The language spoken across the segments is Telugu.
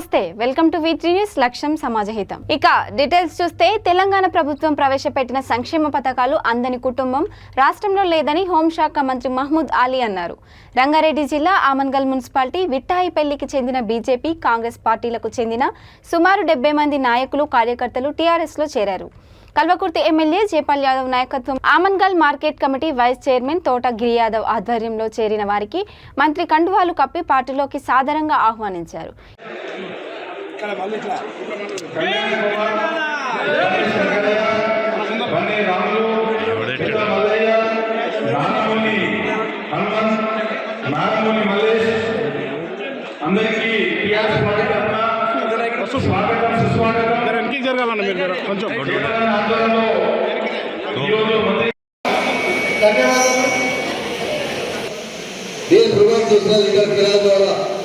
నమస్తే వెల్కమ్ టు వి3 న్యూస్ లక్ష్యం సమాజహితం. ఇక డీటెయిల్స్ చూస్తే తెలంగాణ ప్రభుత్వం ప్రవేశపెట్టిన సంక్షేమ పథకాలు అందని కుటుంబం రాష్ట్రంలో లేదని హోంశాఖ మంత్రి మహమూద్ అలీ అన్నారు. రంగారెడ్డి జిల్లా ఆమన్గల్ మున్సిపాలిటీ విట్టాయిపల్లికి చెందిన బీజేపీ కాంగ్రెస్ పార్టీలకు చెందిన సుమారు 70 మంది నాయకులు కార్యకర్తలు టీఆర్ఎస్ లో చేరారు. కల్వకుర్తి ఎమ్మెల్యే జైపాల్ యాదవ్ నాయకత్వం Amangal market committee vice chairman Thota Giri Yadav ఆధ్వర్యంలో చేరిన వారికి మంత్రి కండువాలు కప్పి పార్టీలోకి సాదరంగా ఆహ్వానించారు.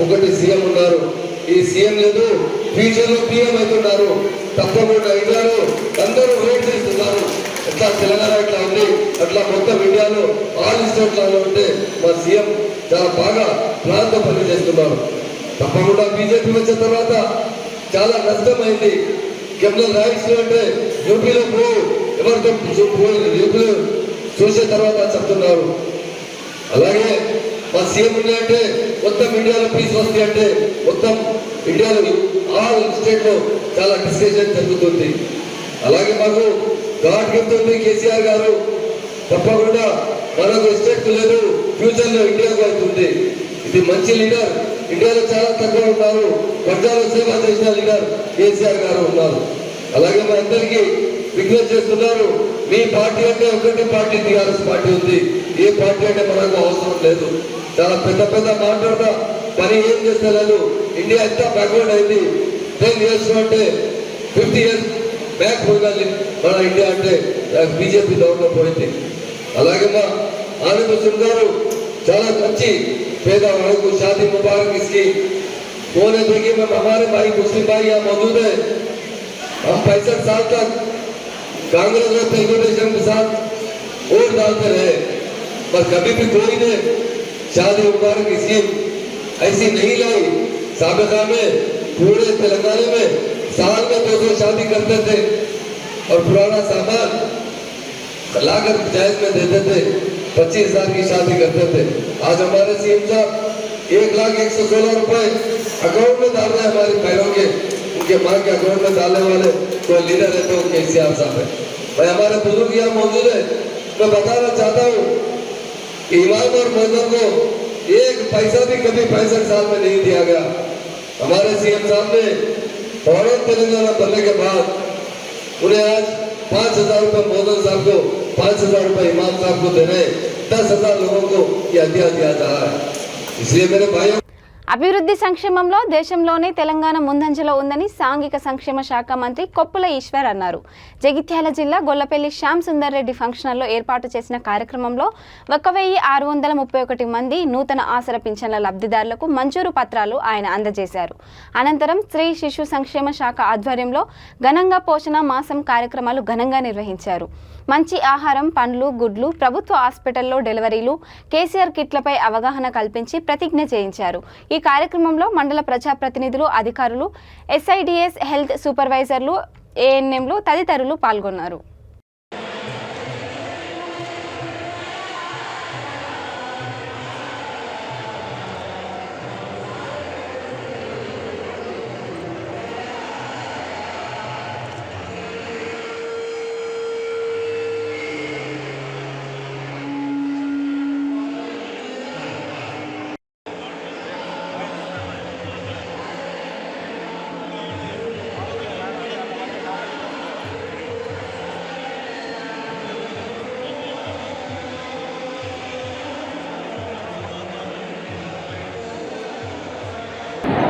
ఒకటి సీఎం ఉన్నారు, ఈ సీఎం లేదు ఫ్యూచర్ లో పిఎం అవుతున్నారు. తప్పకుండా ఇండియాలో అందరూ వెయిట్ చేస్తున్నారు. ఎట్లా తెలంగాణ ఎట్లా ఉంది అట్లా మొత్తం ఇండియాలో ఆల్ స్టేట్ లాగా ఉంటే మా సీఎం చాలా బాగా ప్లాన్తో పనిచేస్తున్నారు. తప్పకుండా బీజేపీ వచ్చిన తర్వాత చాలా నష్టమైంది. కెమికల్ రైట్స్ అంటే యూపీలో ఎవరితో యూపీలో చూసిన తర్వాత చెప్తున్నారు. అలాగే మా సీఎం అంటే మొత్తం ఇండియాలో పీస్ వస్తాయి అంటే మొత్తం ఇండియాలో ఆల్ స్టేట్ లో చాలా డిస్కషన్ జరుగుతుంది. అలాగే మాకు గాడ్ గిఫ్ట్ ఉంది కేసీఆర్ గారు. తప్పకుండా మనకు స్టేట్ లేదు, ఫ్యూచర్ లో ఇండియాకు అవుతుంది. ఇది మంచి లీడర్. ఇండియాలో చాలా తక్కువ ఉన్నారు, ప్రజలు సేవ చేసిన లీడర్ కేసీఆర్ గారు ఉన్నారు. అలాగే మా అందరికీ విజ్ఞప్తి చేస్తున్నారు, మీ పార్టీ అంటే ఒకటి పార్టీ టీఆర్ఎస్ పార్టీ ఉంది. ఏ పార్టీ అంటే మనకు అవసరం లేదు. చాలా పెద్ద పెద్ద మాట్లాడతా పని ఏం చేస్తలేదు. ఇండియా ఎంత బ్యాక్వర్డ్ అయింది. 10 years అంటే 50 years బ్యాక్ పోయింది మన ఇండియా అంటే బీజేపీ గవర్నమెంట్ పోయింది. అలాగే మా ఆనంద్ గారు చాలా మంచి పేదవాళ్ళకు शादी मुबारक इसकी बोले देखिए मैं हमारे भाई मुस्लिम भाई यहाँ मौजूद है. हम 65 साल तक कांग्रेस और तेलुगुदेशम के साथ वोट डालते रहे, पर कभी भी कोई ने शादी मुबारक स्कीम ऐसी नहीं लाई. साबिका में पूरे तेलंगाना में साल में 200 शादी करते थे और पुराना सामान लाकर जायज में देते थे. 25,000 की शादी करते थे. आज हमारे सीएम साहब 1,01,16 रुपए अकाउंट में डाल रहे हैं हमारे भाइयों के. उनके माँ के अकाउंट में डालने वाले कोई लीडर है तो केसीआर साहब है. भाई हमारे बुजुर्ग यहाँ मौजूद है. मैं बताना चाहता हूँ ईमान और मजदूर को एक पैसा भी कभी 65 साल में नहीं दिया गया. हमारे सीएम साहब ने फौरन तेलंगाना बनने के बाद उन्हें आज 5,000 रुपए मोदी साहब को 5,000 रुपए इमाम साहब को दे रहे, 10,000 लोगों को ये हदिया दिया जा रहा है. इसलिए मेरे भाइयों అభివృద్ధి సంక్షేమంలో దేశంలోనే తెలంగాణ ముందంజలో ఉందని సాంఘిక సంక్షేమ శాఖ మంత్రి కొప్పుల ఈశ్వర్ అన్నారు. జగిత్యాల జిల్లా గొల్లపల్లి శ్యామ్ సుందర్ రెడ్డి ఫంక్షన్ హాల్లో ఏర్పాటు చేసిన కార్యక్రమంలో 1,631 మంది నూతన ఆసర పింఛన్ల లబ్ధిదారులకు మంజూరు పత్రాలు ఆయన అందజేశారు. అనంతరం స్త్రీ శిశు సంక్షేమ శాఖ ఆధ్వర్యంలో ఘనంగా పోషణ మాసం కార్యక్రమాలు ఘనంగా నిర్వహించారు. మంచి ఆహారం, పండ్లు, గుడ్లు, ప్రభుత్వ హాస్పిటల్లో డెలివరీలు, కేసీఆర్ కిట్లపై అవగాహన కల్పించి ప్రతిజ్ఞ చేయించారు. ఈ కార్యక్రమంలో మండల ప్రజాప్రతినిధులు, అధికారులు, ఎస్ఐడిఎస్ హెల్త్ సూపర్వైజర్లు, ఏఎన్ఎంలు తదితరులు పాల్గొన్నారు.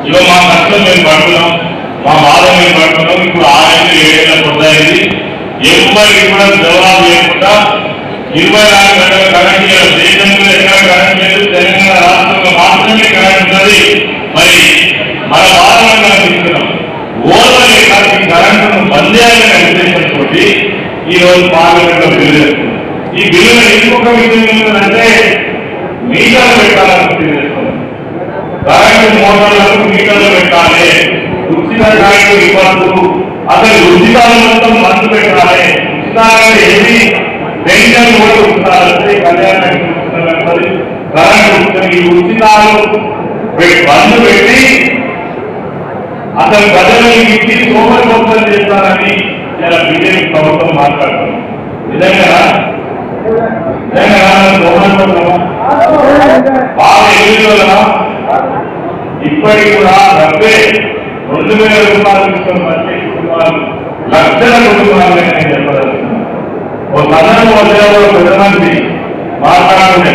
ఇక మా కష్టం మేము పడుతున్నాం, మా బాధ మేము పడుతున్నాం. ఇప్పుడు 6 ఏళ్ళు 7 ఏళ్ళ కొద్దాయింది. ఎవరికి కూడా జవాబు లేకుండా 24 గంటల కరెంట్ లేదు. దేశంలో ఎక్కడ కరెంట్ లేదు, తెలంగాణ రాష్ట్రంలో మాత్రమే కరెంట్ ఉన్నది. మరి మన బాధలను కనిపిస్తున్నాం. ఓర్వలేక కరెంటును బంద్ చేయాలనే ఉద్దేశంతో ఈ రోజు పార్లమెంట్ లో బిల్లు చేస్తున్నాం. ఈ బిల్లులో ఇంకొక విషయం ఏంటంటే మీటర్లు పెట్టాలని కరెంటు మోటార్లకు మీటర్లు పెట్టాలి. ట్యాంకు ఇవ్వద్దు, అసలు ఉచితాలు మొత్తం ఖర్చు పెట్టాలి, ఉచితాలు ఏమి పెన్షన్ కూడా ఉచితాలంటే కళ్యాణ కరెంట్ ఈ ఉచితాలు బంద్ పెట్టి అసలు ప్రజలకు ఇచ్చి సోమరిపోతం చేస్తారని ఇలా బీజేపీ ప్రభుత్వం మాట్లాడుతుంది. నిజంగా బాగా ఎన్నికల ఇప్పటికి కూడా 2,000 రూపాయలు తీసుకొని వచ్చే కుటుంబాలు లక్షల కుటుంబాలనే నేను చెప్పదలుచుకున్నాను. ఒక కథను వచ్చేవాడు పెద్దమంది మాట్లాడుతుండే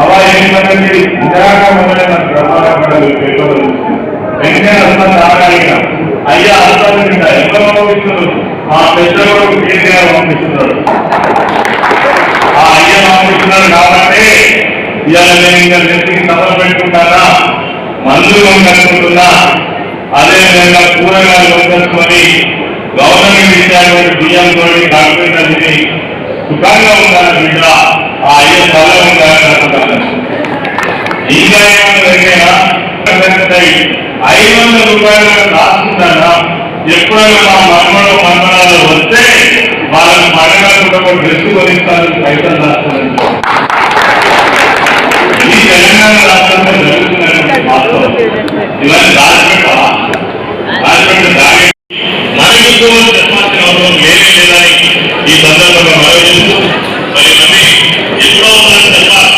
అలా ఏమిటంటే నిజంగా మొదలై నాకు ప్రమాదపడాలి పేపర్లు వెంకయ్య అంతా తాగాలిగా అయ్యా అంతా ఎవరు పంపిస్తున్నారు, మా పెద్దలు కేసీఆర్ పంపిస్తున్నారు, ఆ అయ్య పంపిస్తున్నారు కాబట్టి ఇవాళ నేను ఇంకా నెత్తికి సభలు పెట్టుకుంటానా, మందులు కట్టుకుంటున్నా, అదేవిధంగా కూరగాయలు కొనుక్కొని గవర్నమెంట్ ఇచ్చేటువంటి బియ్యంతో డాక్టర్ సుఖంగా ఉండాలి బిడ్డ, ఆ అయ్య తల ఉండాలని అనుకుంటాను. ఇంకా ఏమన్నా 500 రూపాయలు రాసుకుంటానా, ఎప్పుడైనా మా మన్మనాలు వస్తే వాళ్ళని మడగకుండా డ్రెస్ కొనిస్తాను పైసలు రాస్తాను. ఈ తెలంగాణ రాష్ట్రంలో జరుగుతున్నటువంటి వాస్తవం ఇవన్నీ దాచిపెట్టాలా, దాచిపెట్టిన దాని మనకు చెప్పాల్సిన అవసరం లేని లేదని ఈ సందర్భంగా ఆలోచిస్తూ మరి ఎప్పుడో చెప్పాలి.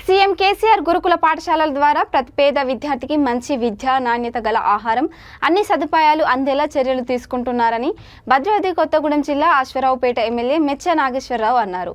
సీఎం కేసీఆర్ గురుకుల పాఠశాలల ద్వారా ప్రతి పేద విద్యార్థికి మంచి విద్య, నాణ్యత గల ఆహారం, అన్ని సదుపాయాలు అందేలా చర్యలు తీసుకుంటున్నారని భద్రాద్రి కొత్తగూడెం జిల్లా అశ్వరావుపేట ఎమ్మెల్యే మెచ్చ నాగేశ్వరరావు అన్నారు.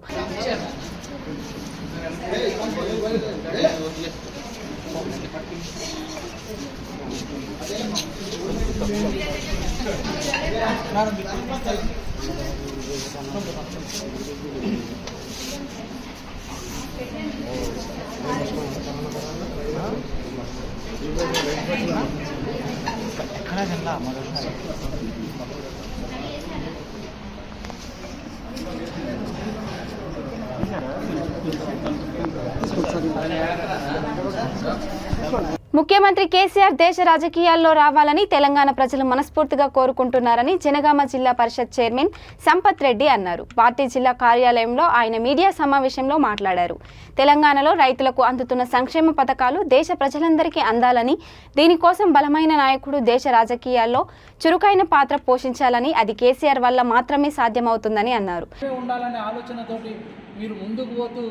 ముఖ్యమంత్రి కేసీఆర్ దేశ రాజకీయాల్లో రావాలని తెలంగాణ ప్రజలు మనస్ఫూర్తిగా కోరుకుంటున్నారని జనగామ జిల్లా పరిషత్ చైర్మన్ సంపత్ రెడ్డి అన్నారు. పార్టీ జిల్లా కార్యాలయంలో ఆయన మీడియా సమావేశంలో మాట్లాడారు. తెలంగాణలో రైతులకు అందుతున్న సంక్షేమ పథకాలు దేశ ప్రజలందరికీ అందాలని, దీనికోసం బలమైన నాయకుడు దేశ రాజకీయాల్లో చురుకైన పాత్ర పోషించాలని, అది కేసీఆర్ వల్ల మాత్రమే సాధ్యమవుతుందని అన్నారు. ఉండాలనే ఆలోచనతోటి మీరు ముందుకు పోతూ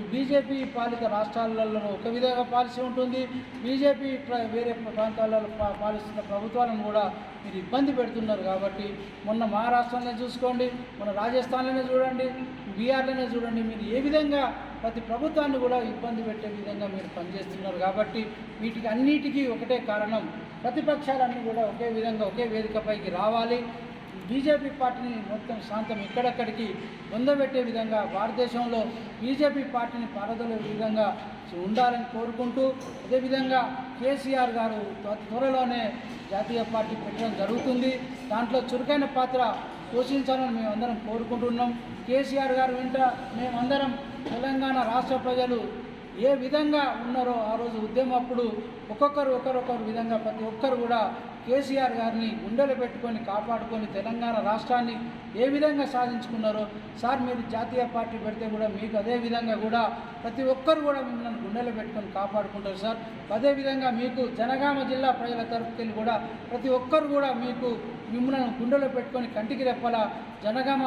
బీజేపీ పాలిత రాష్ట్రాలలో ఒక విధంగా పాలసీ ఉంటుంది, బీజేపీ వేరే ప్రాంతాలలో పాలిస్తున్న ప్రభుత్వాలను కూడా మీరు ఇబ్బంది పెడుతున్నారు. కాబట్టి మొన్న మహారాష్ట్రలోనే చూసుకోండి, మొన్న రాజస్థాన్లోనే చూడండి, బీహార్లోనే చూడండి, మీరు ఏ విధంగా ప్రతి ప్రభుత్వాన్ని కూడా ఇబ్బంది పెట్టే విధంగా మీరు పనిచేస్తున్నారు. కాబట్టి వీటికి అన్నిటికీ ఒకటే కారణం, ప్రతిపక్షాలన్నీ కూడా ఒకే విధంగా ఒకే వేదికపైకి రావాలి. బీజేపీ పార్టీని మొత్తం శాంతం ఎక్కడెక్కడికి పొందబెట్టే విధంగా భారతదేశంలో బీజేపీ పార్టీని పారదోలే విధంగా ఉండాలని కోరుకుంటూ, అదేవిధంగా కేసీఆర్ గారు త్వరలోనే జాతీయ పార్టీ పెట్టడం జరుగుతుంది. దాంట్లో చురుకైన పాత్ర పోషించాలని మేమందరం కోరుకుంటున్నాం. కేసీఆర్ గారు వెంట మేమందరం తెలంగాణ రాష్ట్ర ప్రజలు ఏ విధంగా ఉన్నారో ఆ రోజు ఉద్యమం అప్పుడు ఒకరొకరు విధంగా ప్రతి ఒక్కరు కూడా కేసీఆర్ గారిని గుండెలు పెట్టుకొని కాపాడుకొని తెలంగాణ రాష్ట్రాన్ని ఏ విధంగా సాధించుకున్నారో సార్, మీరు జాతీయ పార్టీ పెడితే కూడా మీకు అదే విధంగా కూడా ప్రతి ఒక్కరు కూడా మిమ్మల్ని గుండెలు పెట్టుకొని కాపాడుకుంటారు సార్. అదేవిధంగా మీకు జనగామ జిల్లా ప్రజల తరఫుకెళ్ళి కూడా ప్రతి ఒక్కరు కూడా మీకు మిమ్మల్ని గుండెలో పెట్టుకొని కంటికి రెప్పలా జనగామ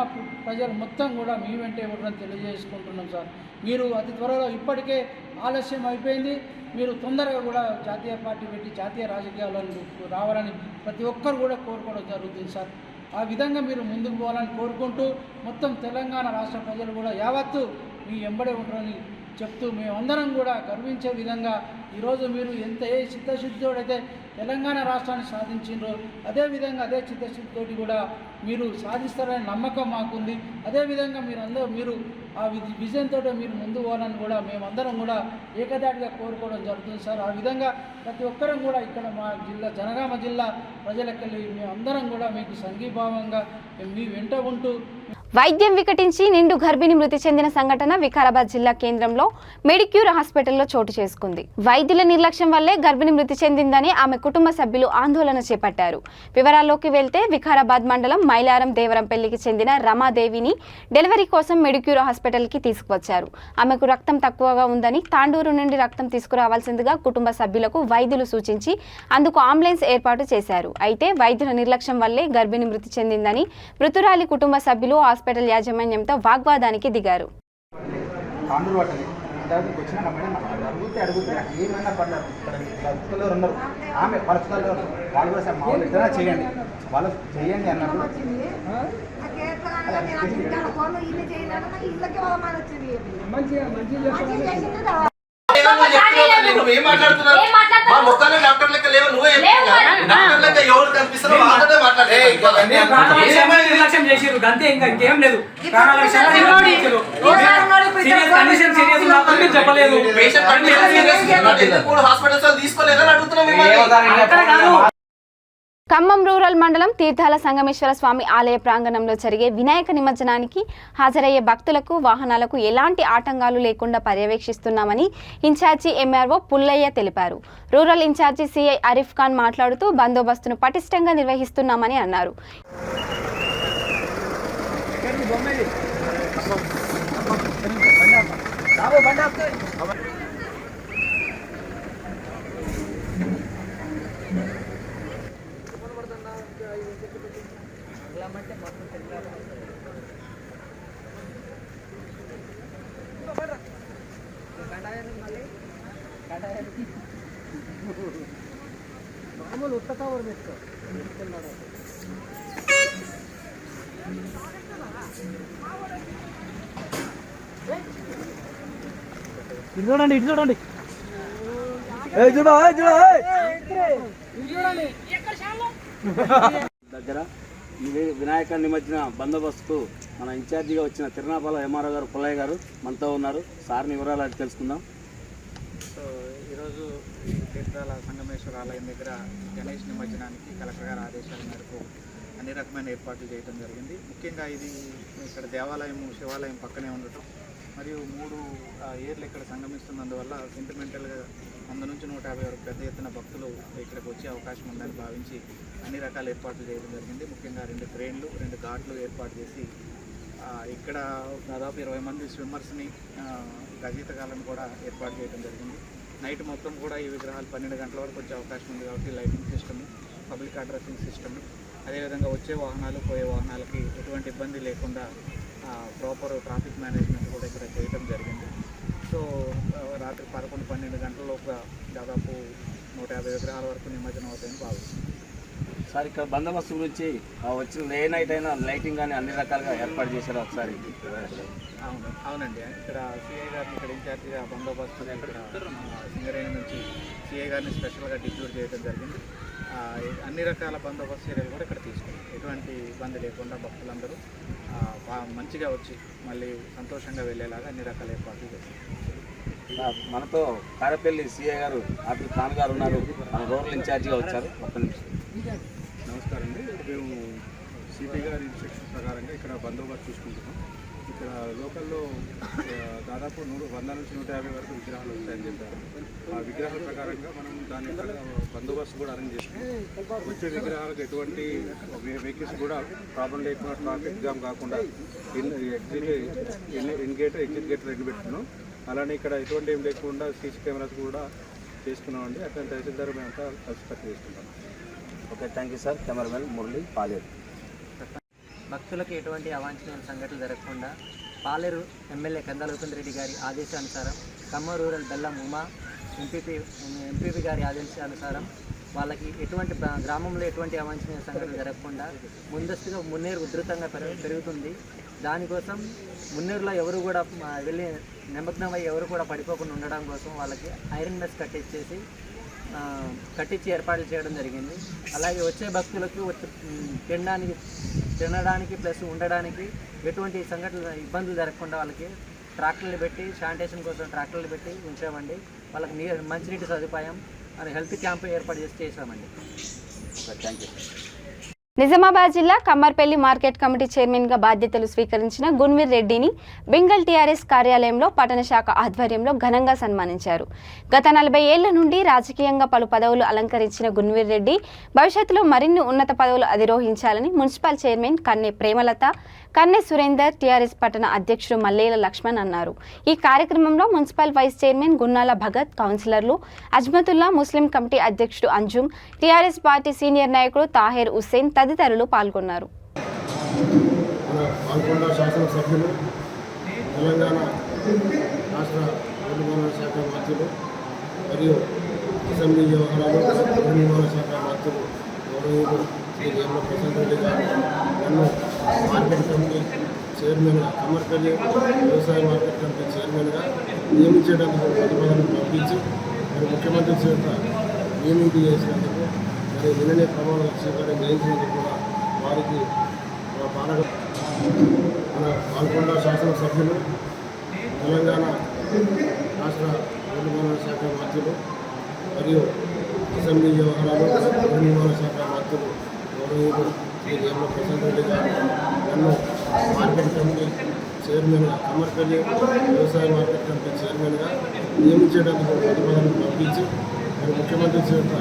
ప్రజలు మొత్తం కూడా మీ వెంటే ఉండడం తెలియజేసుకుంటున్నాం సార్. మీరు అతి త్వరలో, ఇప్పటికే ఆలస్యం అయిపోయింది, మీరు తొందరగా కూడా జాతీయ పార్టీ పెట్టి జాతీయ రాజకీయాలను రావాలని ప్రతి ఒక్కరు కూడా కోరుకోవడం జరుగుతుంది సార్. ఆ విధంగా మీరు ముందుకు పోవాలని కోరుకుంటూ, మొత్తం తెలంగాణ రాష్ట్ర ప్రజలు కూడా యావత్తు మీ ఎంబడే ఉంటారని చెప్తూ, మేమందరం కూడా గర్వించే విధంగా ఈరోజు మీరు ఏ చిత్తశుద్ధితోడైతే తెలంగాణ రాష్ట్రాన్ని సాధించిండ్రో అదేవిధంగా అదే చిత్తశుద్ధితోటి కూడా మీరు సాధిస్తారనే నమ్మకం మాకుంది. అదేవిధంగా మీరు ఆ విజయంతో మీరు ముందు పోవాలని కూడా మేమందరం కూడా ఏకదాటిగా కోరుకోవడం జరుగుతుంది సార్. ఆ విధంగా ప్రతి ఒక్కరం కూడా ఇక్కడ మా జిల్లా జనగామ జిల్లా ప్రజలకెళ్ళి మేమందరం కూడా మీకు సంఘీభావంగా మీ వెంట ఉంటూ వైద్యం వికటించి నిండు గర్భిణి మృతి చెందిన సంఘటన వికారాబాద్ జిల్లా కేంద్రంలో మెడిక్యూర్ హాస్పిటల్లో చోటు చేసుకుంది. వైద్యుల నిర్లక్ష్యం వల్లే గర్భిణి మృతి చెందిందని ఆమె కుటుంబ సభ్యులు ఆందోళన చేపట్టారు. వివరాల్లోకి వెళ్తే వికారాబాద్ మండలం మైలారం దేవరంపల్లికి చెందిన రమాదేవిని డెలివరీ కోసం మెడిక్యూర్ హాస్పిటల్కి తీసుకువచ్చారు. ఆమెకు రక్తం తక్కువగా ఉందని తాండూరు నుండి రక్తం తీసుకురావాల్సిందిగా కుటుంబ సభ్యులకు వైద్యులు సూచించి అందుకు అంబులెన్స్ ఏర్పాటు చేశారు. అయితే వైద్యుల నిర్లక్ష్యం వల్లే గర్భిణి మృతి చెందిందని మృతురాలి కుటుంబ సభ్యులు హాస్పిటల్ యాజమాన్యంతో వాగ్వాదానికి దిగారు. నువ్వేం మాట్లాడుతున్నావు? మా మొక్కలు డాక్టర్ లెక్క లేవు. నువ్వే డాక్టర్ లెక్క ఎవరు కనిపిస్తారో వాళ్ళతో మాట్లాడే. నిర్లక్ష్యం చేసిరు అంతే, ఇంకా ఇంకేం లేదు. చెప్పలేదు. హాస్పిటల్స్ తీసుకోలేదని అడుగుతున్నాం. ఖమ్మం రూరల్ మండలం తీర్థాల సంగమేశ్వర స్వామి ఆలయ ప్రాంగణంలో జరిగే వినాయక నిమజ్జనానికి హాజరయ్యే భక్తులకు వాహనాలకు ఎలాంటి ఆటంకాలు లేకుండా పర్యవేక్షిస్తున్నామని ఇన్ఛార్జి ఎంఆర్ఓ పుల్లయ్య తెలిపారు. Rural in charge CI Arif Khan మాట్లాడుతూ బందోబస్తును పటిష్టంగా నిర్వహిస్తున్నామని అన్నారు. చూడండి, ఇటు చూడండి. దగ్గర వినాయక నిమజ్జన బందోబస్తుకు మన ఇన్ఛార్జిగా వచ్చిన తిరునాపాల ఎంఆర్ఓ గారు పుల్లయ్య గారు మనతో ఉన్నారు. సార్ని వివరాలు అడిగి తెలుసుకుందాం. సో ఈరోజు తీర్థాల సంగమేశ్వర ఆలయం దగ్గర గణేష్ నిమజ్జనానికి కలెక్టర్ గారి ఆదేశాల మేరకు అన్ని రకమైన ఏర్పాట్లు చేయడం జరిగింది. ముఖ్యంగా ఇది ఇక్కడ దేవాలయం శివాలయం పక్కనే ఉండటం మరియు 3 ఏర్లు ఇక్కడ సంగమిస్తున్నందువల్ల సెంటిమెంటల్గా 100 నుంచి 150 వరకు పెద్ద ఎత్తున భక్తులు ఇక్కడికి వచ్చే అవకాశం ఉందని భావించి అన్ని రకాల ఏర్పాట్లు చేయడం జరిగింది. ముఖ్యంగా 2 క్రేన్లు 2 ఘాట్లు ఏర్పాటు చేసి ఇక్కడ దాదాపు 20 మంది స్విమ్మర్స్ని రచయితగాలను కూడా ఏర్పాటు చేయడం జరిగింది. నైట్ మొత్తం కూడా ఈ విగ్రహాలు 12 గంటల వరకు వచ్చే అవకాశం ఉంది కాబట్టి lighting system, public addressing system, అదేవిధంగా వచ్చే వాహనాలు పోయే వాహనాలకి ఎటువంటి ఇబ్బంది లేకుండా ప్రాపర్ ట్రాఫిక్ మేనేజ్మెంట్ కూడా ఇక్కడ చేయడం జరిగింది. సో రాత్రి 11-12 గంటలలోపు దాదాపు 150 విగ్రహాల వరకు నిమజ్జనం అవుతాయని భావిస్తున్నాం. సార్ ఇక్కడ బందోబస్తు గురించి వచ్చిన ఏ నైట్ అయినా లైటింగ్ కానీ అన్ని రకాలుగా ఏర్పాటు చేశారు ఒకసారి. అవునండి, ఇక్కడ సిఐ గారిని ఇక్కడ ఇన్ఛార్జిగా బందోబస్తు ఇక్కడ సింగరేణి నుంచి సిఐ గారిని స్పెషల్గా డిప్యూట్ చేయడం జరిగింది. అన్ని రకాల బందోబస్తు చర్యలు కూడా ఇక్కడ తీసుకున్నాం. ఎటువంటి ఇబ్బంది లేకుండా భక్తులందరూ మంచిగా వచ్చి మళ్ళీ సంతోషంగా వెళ్ళేలాగా అన్ని రకాల ఏర్పాట్లు చేశారు. మనతో కారపల్లి సిఐ గారు ఆఫీస్ ఖాన్ గారు ఉన్నారు. మన రూరల్ ఇన్ఛార్జిగా వచ్చారు. ఒక్క నిమిషం. నమస్కారం అండి. మేము సిపి గారి ఇన్స్ట్రక్షన్ ప్రకారంగా ఇక్కడ బందోబస్తు చూసుకుంటున్నాం. ఇక్కడ లోకల్లో దాదాపు 100 నుంచి 150 వరకు విగ్రహాలు వస్తాయని చెప్పారు. ఆ విగ్రహాల ప్రకారంగా మనం దాని బందోబస్తు కూడా అరేంజ్ చేసుకున్నాం. వచ్చే విగ్రహాలకు ఎటువంటి వెహికల్స్ కూడా ప్రాబ్లం లేకుండా ట్రాఫిక్ జామ్ కాకుండా ఇన్ గేట్ ఎగ్జిట్ గేట్ 2 పెట్టుకున్నాం. అలానే ఇక్కడ ఎటువంటి ఏం లేకుండా సీసీ కెమెరాస్ కూడా చేసుకున్నామండి. అక్కడ తహసీల్దార్ మేమంతా కలిసి పని చేసుకుంటాం. Okay, thank you sir. Cameraman Murali Paleru. భక్తులకు ఎటువంటి అవాంఛనీయ సంఘటనలు జరగకుండా పాలేరు ఎమ్మెల్యే కందాల ఉపేంద్ర రెడ్డి గారి ఆదేశానుసారం ఖమ్మం రూరల్ బెల్లం ఉమా ఎంపీపీ గారి ఆదేశానుసారం వాళ్ళకి ఎటువంటి గ్రామంలో ఎటువంటి అవాంఛనీయ సంఘటనలు జరగకుండా ముందస్తుగా మున్నేరు ఉధృతంగా పెరుగుతుంది. దానికోసం మున్నేరులో ఎవరు కూడా వెళ్ళి నిమగ్నమై ఎవరు కూడా పడిపోకుండా ఉండడం కోసం వాళ్ళకి ఐరన్ మెస్ కట్టించి ఏర్పాట్లు చేయడం జరిగింది. అలాగే వచ్చే భక్తులకు తినడానికి ప్లస్ ఉండడానికి ఎటువంటి సంఘటనలు ఇబ్బందులు జరగకుండా వాళ్ళకి ట్రాక్టర్లు పెట్టి శానిటేషన్ కోసం ట్రాక్టర్లు పెట్టి ఉంచామండి. వాళ్ళకి మంచినీటి సదుపాయం హెల్త్ క్యాంపు ఏర్పాటు చేసామండి. Thank you. నిజామాబాద్ జిల్లా కమ్మర్పల్లి మార్కెట్ కమిటీ చైర్మన్గా బాధ్యతలు స్వీకరించిన గున్వీర్ రెడ్డిని బెంగల్ టీఆర్ఎస్ కార్యాలయంలో పట్టణ శాఖ ఆధ్వర్యంలో ఘనంగా సన్మానించారు. గత 40 ఏళ్ల నుండి రాజకీయంగా పలు పదవులు అలంకరించిన గున్వీర్ రెడ్డి భవిష్యత్తులో మరిన్ని ఉన్నత పదవులు అధిరోహించాలని మున్సిపల్ చైర్మన్ కన్నె ప్రేమలత, కన్నె సురేందర్, టీఆర్ఎస్ పట్టణ అధ్యక్షుడు మల్లేల లక్ష్మణ్ అన్నారు. ఈ కార్యక్రమంలో మున్సిపల్ వైస్ చైర్మన్ గున్నాల భగత్, కౌన్సిలర్లు అజ్మతుల్లా, ముస్లిం కమిటీ అధ్యక్షుడు అంజుమ్, టీఆర్ఎస్ పార్టీ సీనియర్ నాయకుడు తాహెర్ హుస్సేన్ తదితరులు పాల్గొన్నారు. పాల్గొండ శాసనసభ్యులు, తెలంగాణ రాష్ట్ర రోడ్డు శాఖ మంత్రులు మరియు అసెంబ్లీ వ్యవహారాలు నిర్మాణ శాఖ మంత్రులు గౌరవనీయులు శ్రీ వేముల ప్రశాంత్ రెడ్డి గారు నన్ను మార్కెట్ కమిటీ చైర్మన్గా, కమ్మర్పల్లి వ్యవసాయ మార్కెట్ కమిటీ చైర్మన్గా నియమించేటందుకు ప్రతిపాదనలు పంపించి మరి ముఖ్యమంత్రి చేత నియమింపు చేసినందుకు మరి నిన్ననే ప్రమాణ స్వీకారం చేయించినందుకు కూడా వారికి మన పాల్గొండ శాసనసభ్యులు, తెలంగాణ రాష్ట్ర రోడ్డు శాఖ మంత్రులు మరియు అసెంబ్లీ వ్యవహారాలు నిర్మాణ శాఖ మంత్రులు గౌరవనీయులు శ్రీ వేముల ప్రశాంత్ రెడ్డి గారు నన్ను మార్కెట్ కమిటీ చైర్మన్గా, కమ్మర్పల్లి వ్యవసాయ మార్కెట్ కమిటీ చైర్మన్గా నియమించేటందుకు ప్రతిపాదనలు పంపించి మరి ముఖ్యమంత్రి చేత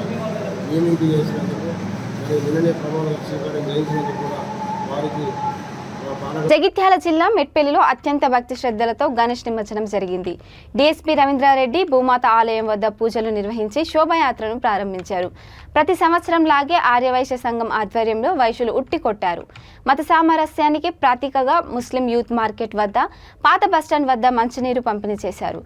నియమింపు చేసినందుకు మరి నిన్ననే ప్రమాణ స్వీకారం చేయించినందుకు కూడా వారికి జగిత్యాల జిల్లా మెట్పల్లిలో అత్యంత భక్తి శ్రద్ధలతో గణేష్ నిమజ్జనం జరిగింది. డీఎస్పీ రవీంద్రారెడ్డి భూమాత ఆలయం వద్ద పూజలు నిర్వహించి శోభయాత్రను ప్రారంభించారు. ప్రతి సంవత్సరం లాగే ఆర్యవైశ్య సంఘం ఆధ్వర్యంలో వైశ్యులు ఉట్టి కొట్టారు. మత సామరస్యానికి ప్రతీకగా ముస్లిం యూత్ మార్కెట్ వద్ద, పాత బస్టాండ్ వద్ద మంచినీరు పంపిణీ చేశారు.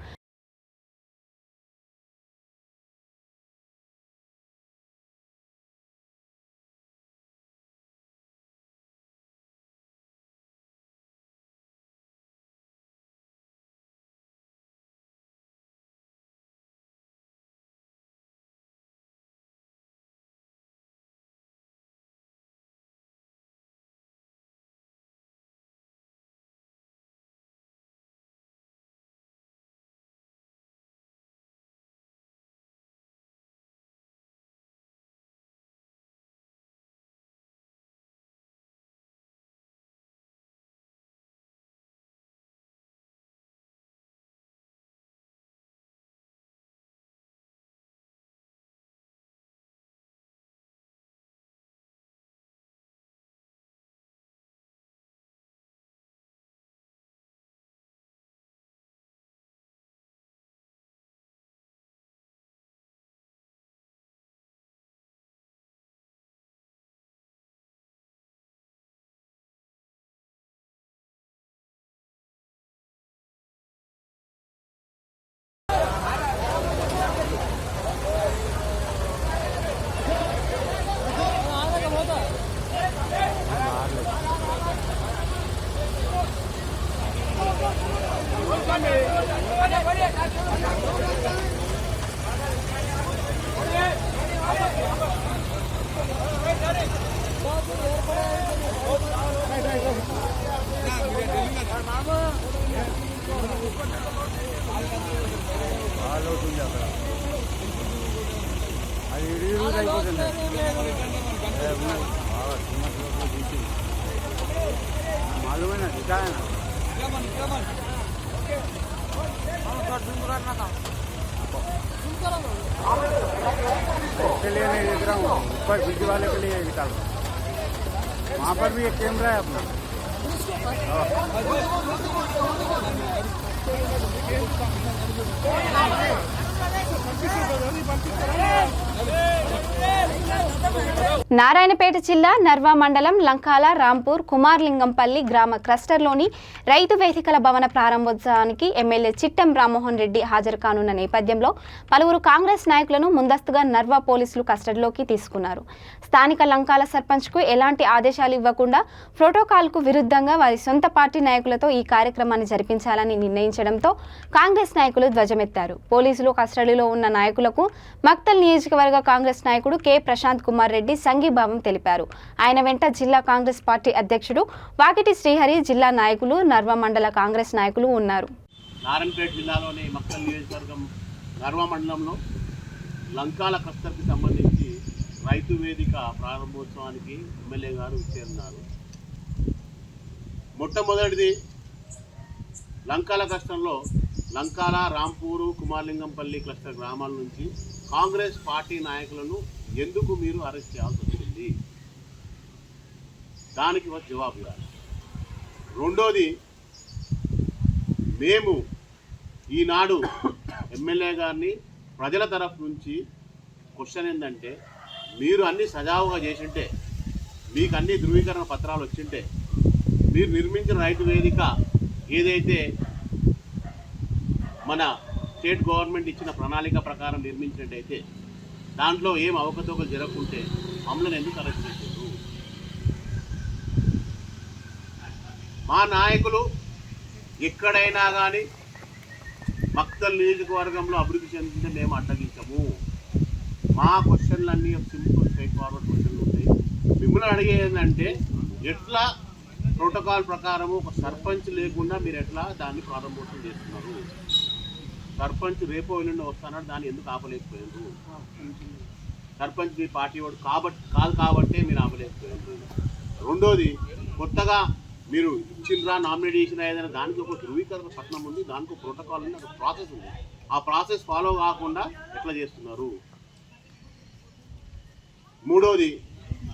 इसके लिए नहीं देख रहा हूँ, ऊपर वीडियो वाले के लिए निकाल रहा हूँ। वहाँ पर भी एक कैमरा है अपना। నారాయణపేట జిల్లా నర్వా మండలం లంకాల, రాంపూర్, కుమార్లింగంపల్లి గ్రామ క్లస్టర్లోని రైతు వేదికల భవన ప్రారంభోత్సవానికి ఎమ్మెల్యే చిట్టం రామ్మోహన్ రెడ్డి హాజరు కానున్న నేపథ్యంలో పలువురు కాంగ్రెస్ నాయకులను ముందస్తుగా నర్వా పోలీసులు కస్టడీలోకి తీసుకున్నారు. స్థానిక లంకాల సర్పంచ్కు ఎలాంటి ఆదేశాలు ఇవ్వకుండా ప్రోటోకాల్కు విరుద్ధంగా వారి సొంత పార్టీ నాయకులతో ఈ కార్యక్రమాన్ని జరిపించాలని నిర్ణయించడంతో కాంగ్రెస్ నాయకులు ధ్వజమెత్తారు. పోలీసులు కస్టడీలో ఉన్న నాయకులకు మక్తల్ నియోజకవర్గ కాంగ్రెస్ నాయకుడు కె ప్రశాంత్ కుమార్ రెడ్డి సంఘీభావం తెలిపారు. ఆయన వెంట జిల్లా కాంగ్రెస్ పార్టీ అధ్యక్షుడు వాకిటి శ్రీహరి, జిల్లా నాయకులు, నర్వా మండల కాంగ్రెస్ నాయకులు ఉన్నారు. నారాయణపేట జిల్లాలోని మక్తల్ నియోజకవర్గం నర్వా మండలంలో లంకాల క్లస్టర్కి సంబంధించి రైతు వేదిక ప్రారంభోత్సవానికి ఎమ్మెల్యే గారు చేరినారు. మొట్టమొదటిది లంకాల కష్టంలో లంకాల, రాంపూరు, కుమారలింగంపల్లి క్లస్టర్ గ్రామాల నుంచి కాంగ్రెస్ పార్టీ నాయకులను ఎందుకు మీరు అరెస్ట్ చేయాల్సి వచ్చింది, దానికి ఒక జవాబు ఇవ్వాలి. రెండోది, మేము ఈనాడు ఎమ్మెల్యే గారిని ప్రజల తరఫు నుంచి క్వశ్చన్ ఏంటంటే, మీరు అన్ని సజావుగా చేసింటే, మీకు అన్ని ధృవీకరణ పత్రాలు వచ్చింటే, మీరు నిర్మించిన రైతు వేదిక ఏదైతే మన స్టేట్ గవర్నమెంట్ ఇచ్చిన ప్రణాళిక ప్రకారం నిర్మించినట్టయితే దాంట్లో ఏం అవకతవకలు జరగకుంటే మమ్మల్ని ఎందుకు అరెస్ట్ చేశారు? మా నాయకులు ఎక్కడైనా కానీ మక్తల్ నియోజకవర్గంలో అభివృద్ధి చెందితే మేము అడ్డగించము. మా క్వశ్చన్లన్నీ సింపుల్ స్ట్రైట్ ఫార్వర్డ్ క్వశ్చన్లు ఉంటాయి. మిమ్మల్ని అడిగేదంటే, ఎట్లా ప్రోటోకాల్ ప్రకారము ఒక సర్పంచ్ లేకుండా మీరు ఎట్లా దాన్ని ప్రారంభోత్సవం చేస్తున్నారు? సర్పంచ్ రేపో ఎల్లుండి వస్తానని దాన్ని ఎందుకు ఆపలేకపోయారు? సర్పంచ్ మీ పార్టీ వాడు కాదు కాబట్టే మీరు ఆపలేకపోయారు. రెండోది, కొత్తగా మీరు ఇచ్చిండ్రా నామినేట్ చేసిన ఏదైనా దానికి ఒక ధృవీకరణ పత్రం ఉంది, దానికి ఒక ప్రోటోకాల్ ఉంది, ఒక ప్రాసెస్ ఉంది. ఆ ప్రాసెస్ ఫాలో కాకుండా ఎట్లా చేస్తున్నారు? మూడోది,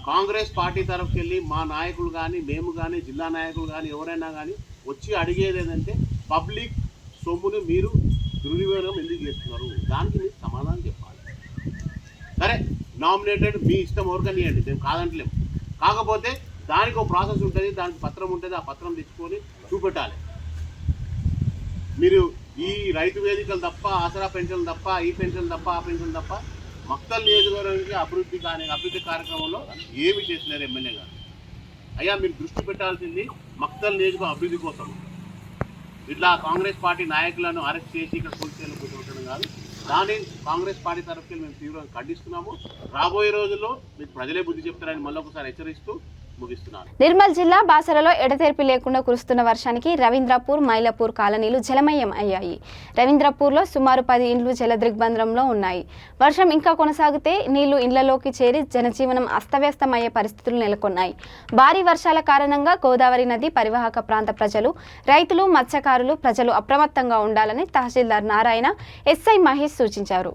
కాంగ్రెస్ పార్టీ తరఫుకి వెళ్ళి మా నాయకులు కానీ, మేము కానీ, జిల్లా నాయకులు కానీ ఎవరైనా కానీ వచ్చి అడిగేది ఏంటంటే, పబ్లిక్ సొమ్మును మీరు దుర్వినియోగం ఎందుకు చేస్తున్నారు? దానికి మీరు సమాధానం చెప్పాలి. సరే, నామినేటెడ్ మీ ఇష్టం ఎవరికని ఇవ్వండి, మేము కాదంటలేము. కాకపోతే దానికి ఒక ప్రాసెస్ ఉంటుంది, దానికి పత్రం ఉంటుంది, ఆ పత్రం తెచ్చుకొని చూపెట్టాలి. మీరు ఈ రైతు వేదికలు తప్ప, ఆసరా పెన్షన్లు తప్ప, ఈ పెన్షన్ తప్ప, ఆ పెన్షన్ తప్ప మక్తల్ నియోజకవర్గానికి అభివృద్ధి కార్యక్రమంలో ఏమి చేసినారు ఎమ్మెల్యే గారు? అయ్యా, మీరు దృష్టి పెట్టాల్సింది మక్తల్ నియోజకవర్గం అభివృద్ధి కోసం. ఇట్లా కాంగ్రెస్ పార్టీ నాయకులను అరెస్ట్ చేసి ఇక్కడ పోలీస్ స్టేషన్లో కూర్చోబెట్టడం కాదు. దాన్ని కాంగ్రెస్ పార్టీ తరఫుకి మేము తీవ్రంగా ఖండిస్తున్నాము. రాబోయే రోజుల్లో మీకు ప్రజలే బుద్ధి చెప్తారని మళ్ళొకసారి హెచ్చరిస్తూ ముగిస్తున్నాను. నిర్మల్ జిల్లా బాసరలో ఎడతెరిపి లేకుండా కురుస్తున్న వర్షానికి రవీంద్రపూర్, మైలాపూర్ కాలనీలు జలమయం అయ్యాయి. రవీంద్రపూర్లో సుమారు 10 ఇండ్లు జలదిగ్బంధంలో ఉన్నాయి. వర్షం ఇంకా కొనసాగితే నీళ్లు ఇండ్లలోకి చేరి జనజీవనం అస్తవ్యస్తమయ్యే పరిస్థితులు నెలకొన్నాయి. భారీ వర్షాల కారణంగా గోదావరి నది పరివాహక ప్రాంత ప్రజలు, రైతులు, మత్స్యకారులు ప్రజలు అప్రమత్తంగా ఉండాలని తహసీల్దార్ నారాయణ, ఎస్ఐ మహేష్ సూచించారు.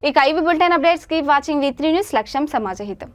ఇక ఇవి bulletin updates. Keep watching V3 news. లక్ష్యం సమాజహితం.